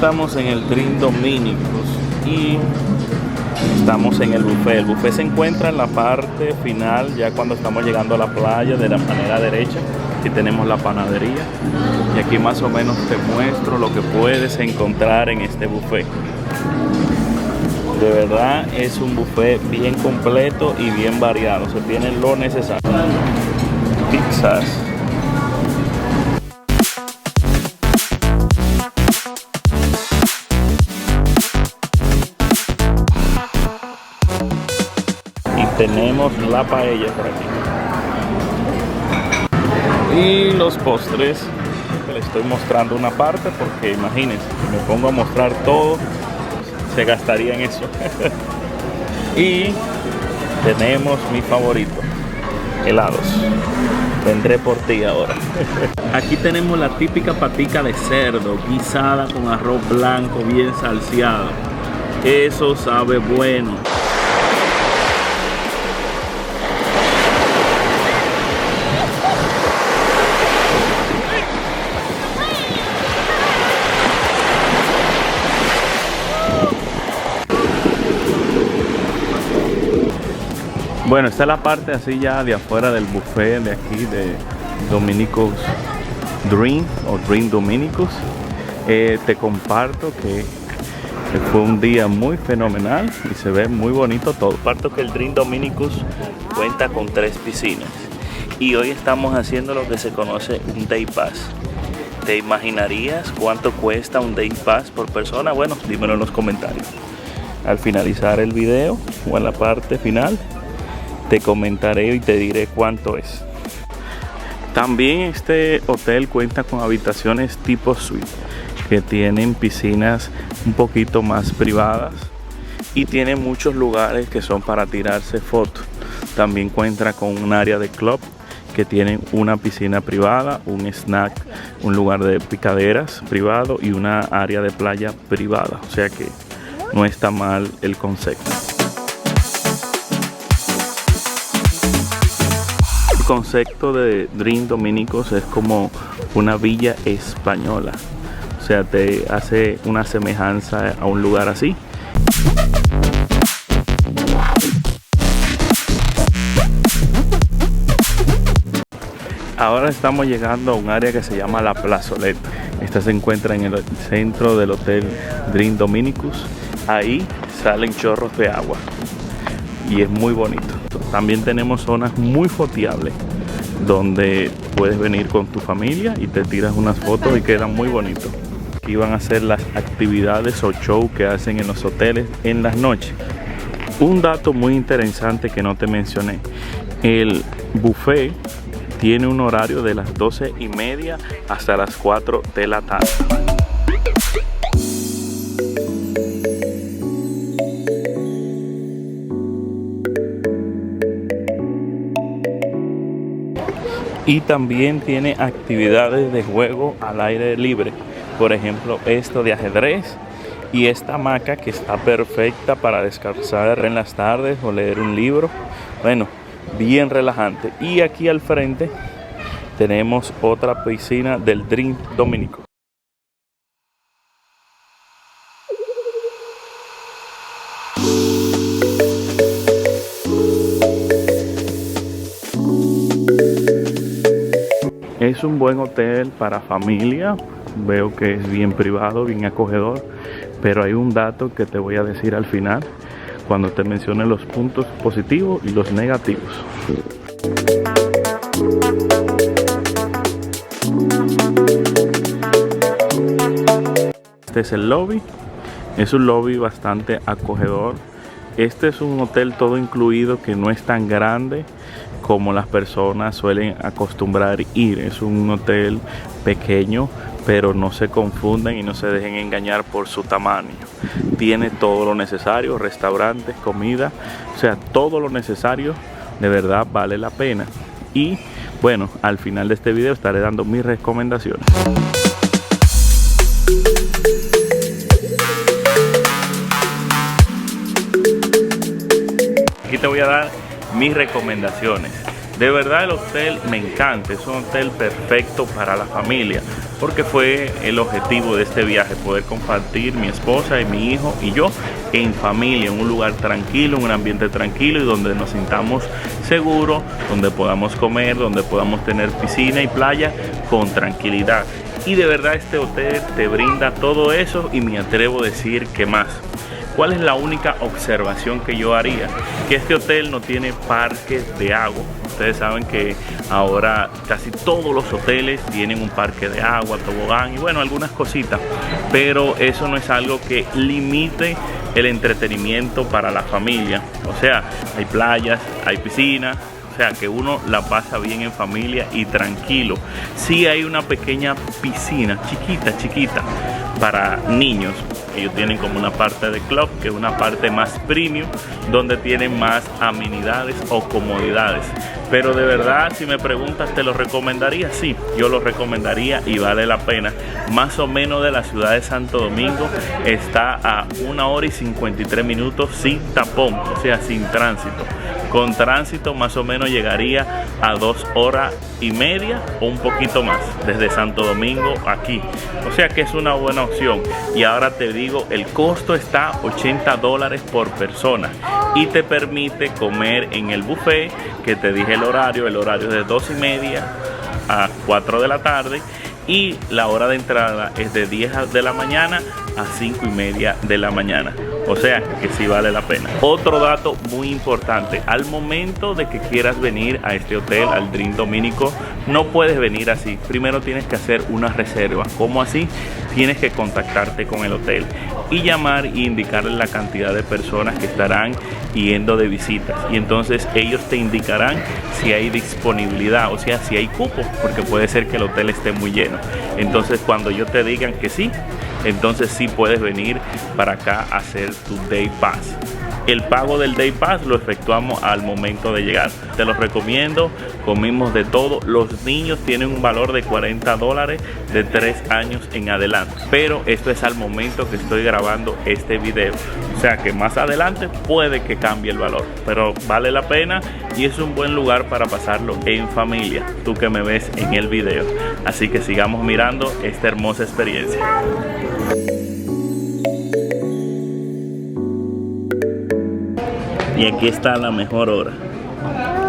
estamos en el Dream Dominicus y estamos en el buffet. El buffet se encuentra en la parte final, ya cuando estamos llegando a la playa de la manera derecha. Aquí tenemos la panadería y aquí más o menos te muestro lo que puedes encontrar en este buffet. De verdad es un buffet bien completo y bien variado. Se tiene lo necesario. Pizzas. Y tenemos la paella por aquí. Y los postres. Les estoy mostrando una parte porque imagínense, si me pongo a mostrar todo, se gastaría en eso. Y tenemos mi favorito, helados. Vendré por ti ahora. Aquí tenemos la típica patica de cerdo guisada con arroz blanco bien salseado. Eso sabe bueno. Bueno, esta es la parte así ya de afuera del buffet de aquí de Dominicus Dream o Dream Dominicus. Te comparto que fue un día muy fenomenal y se ve muy bonito todo. Comparto que el Dream Dominicus cuenta con 3 piscinas y hoy estamos haciendo lo que se conoce un Day Pass. ¿Te imaginarías cuánto cuesta un Day Pass por persona? Bueno, dímelo en los comentarios. Al finalizar el video o en la parte final te comentaré y te diré cuánto es. También este hotel cuenta con habitaciones tipo suite que tienen piscinas un poquito más privadas y tiene muchos lugares que son para tirarse fotos. También cuenta con un área de club que tienen una piscina privada, un snack, un lugar de picaderas privado y una área de playa privada. O sea que no está mal el concepto. El concepto de Dream Dominicus es como una villa española, o sea, te hace una semejanza a un lugar así. Ahora estamos llegando a un área que se llama la plazoleta. Esta se encuentra en el centro del hotel Dream Dominicus. Ahí salen chorros de agua y es muy bonito. También tenemos zonas muy foteables donde puedes venir con tu familia y te tiras unas fotos y quedan muy bonitos. Aquí van a ser las actividades o show que hacen en los hoteles en las noches. Un dato muy interesante que no te mencioné: el buffet tiene un horario de las 12:30 hasta las 4 de la tarde. Y también tiene actividades de juego al aire libre. Por ejemplo, esto de ajedrez y esta hamaca que está perfecta para descansar en las tardes o leer un libro. Bueno, bien relajante. Y aquí al frente tenemos otra piscina del Dream Dominicus. Es un buen hotel para familia. Veo que es bien privado, bien acogedor. Pero hay un dato que te voy a decir al final, cuando te mencione los puntos positivos y los negativos. Este es el lobby. Es un lobby bastante acogedor. Este es un hotel todo incluido que no es tan grande como las personas suelen acostumbrar ir. Es un hotel pequeño, pero no se confundan y no se dejen engañar por su tamaño. Tiene todo lo necesario, restaurantes, comida, o sea, todo lo necesario. De verdad vale la pena. Y bueno, al final de este video estaré dando mis recomendaciones. Aquí te voy a dar mis recomendaciones. De verdad el hotel me encanta, es un hotel perfecto para la familia, porque fue el objetivo de este viaje, poder compartir mi esposa y mi hijo y yo en familia, en un lugar tranquilo, en un ambiente tranquilo y donde nos sintamos seguros, donde podamos comer, donde podamos tener piscina y playa con tranquilidad. Y de verdad este hotel te brinda todo eso y me atrevo a decir que más. ¿Cuál es la única observación que yo haría? Que este hotel no tiene parques de agua. Ustedes saben que ahora casi todos los hoteles tienen un parque de agua, tobogán y bueno, algunas cositas. Pero eso no es algo que limite el entretenimiento para la familia. O sea, hay playas, hay piscinas. O sea, que uno la pasa bien en familia y tranquilo. Sí hay una pequeña piscina, chiquita, para niños. Ellos tienen como una parte de club, que es una parte más premium, donde tienen más amenidades o comodidades. Pero de verdad, si me preguntas, ¿te lo recomendaría? Sí, yo lo recomendaría y vale la pena. Más o menos de la ciudad de Santo Domingo está a 1 hora y 53 minutos sin tapón, o sea, sin tránsito. Con tránsito más o menos llegaría a 2 horas y media o un poquito más desde Santo Domingo aquí. O sea que es una buena opción. Y ahora te digo, el costo está $80 por persona y te permite comer en el buffet, que te dije el horario es de 2:30 a 4 de la tarde. Y la hora de entrada es de 10 de la mañana a 5:30 de la mañana. O sea que sí vale la pena. Otro dato muy importante: al momento de que quieras venir a este hotel, al Dream Dominico, no puedes venir así. Primero tienes que hacer una reserva. ¿Cómo así? Tienes que contactarte con el hotel y llamar e indicarle la cantidad de personas que estarán yendo de visitas. Y entonces ellos te indicarán si hay disponibilidad, o sea, si hay cupo, porque puede ser que el hotel esté muy lleno. Entonces cuando ellos te digan que sí, entonces sí puedes venir para acá a hacer tu Day Pass. El pago del Day Pass lo efectuamos al momento de llegar. Te lo recomiendo, comimos de todo. Los niños tienen un valor de $40 de 3 años en adelante. Pero esto es al momento que estoy grabando este video. O sea que más adelante puede que cambie el valor. Pero vale la pena y es un buen lugar para pasarlo en familia. Tú que me ves en el video. Así que sigamos mirando esta hermosa experiencia. Y aquí está la mejor hora,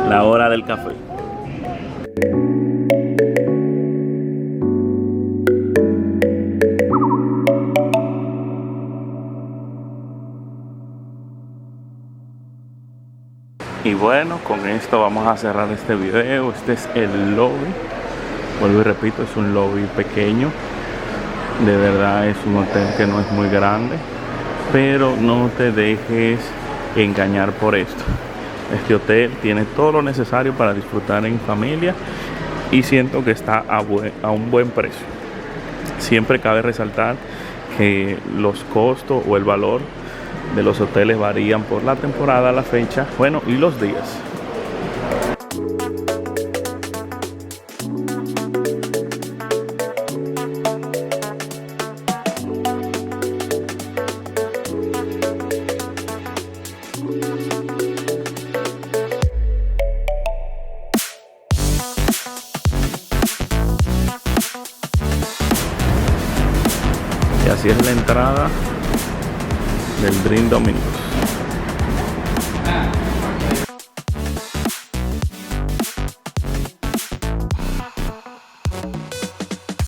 la hora del café. Y bueno, con esto vamos a cerrar este video. Este es el lobby. Vuelvo y repito, es un lobby pequeño. De verdad es un hotel que no es muy grande, pero no te dejes engañar por esto. Este hotel tiene todo lo necesario para disfrutar en familia y siento que está a un buen precio. Siempre cabe resaltar que los costos o el valor de los hoteles varían por la temporada, la fecha, bueno, y los días. Y así es la entrada del Dream Dominico.